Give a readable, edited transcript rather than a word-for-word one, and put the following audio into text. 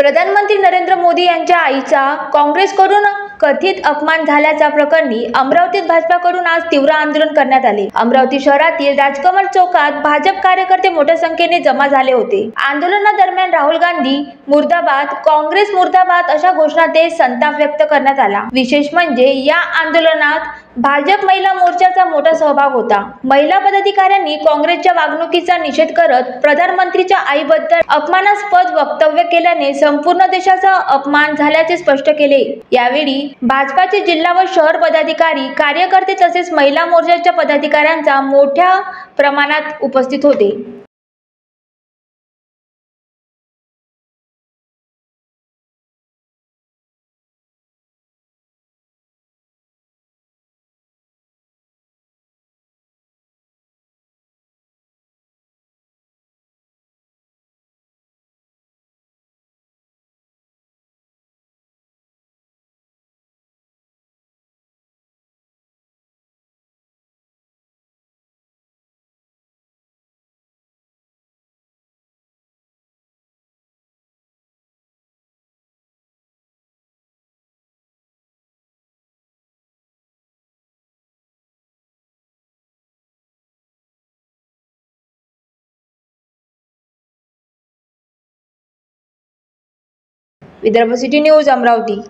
प्रधानमंत्री नरेंद्र मोदी यांच्या आईचा काँग्रेसकडून कथित अपमान झाल्याच्या प्रकरणी अमरावतीत भाजपाकडून आज तीव्र आंदोलन करण्यात आले। अमरावती शहरातील राजकमल चौकात भाजप कार्यकर्ते मोठ्या संख्येने जमा झाले होते। आंदोलनादरम्यान राहुल गांधी मुर्दाबाद, काँग्रेस मुर्दाबाद अशा घोषणा देत संताप व्यक्त करण्यात आला। विशेष म्हणजे या आंदोलनात भाजप महिला मोर्चाचा मोठा सहभाग होता। महिला पदाधिकाऱ्यांनी काँग्रेसच्या वागणुकीचा निषेध करत प्रधानमंत्रीच्या आईबद्दल अपमानास्पद वक्तव्य केल्याने संपूर्ण देशाचा अपमान झाल्याचे स्पष्ट केले। यावेळी भाजपाचे जिल्हा व शहर पदाधिकारी, कार्यकर्ते तसेच महिला मोर्चाच्या पदाधिकाऱ्यांचा मोठ्या प्रमाणात उपस्थित होते। Vidarbha city news Amravati.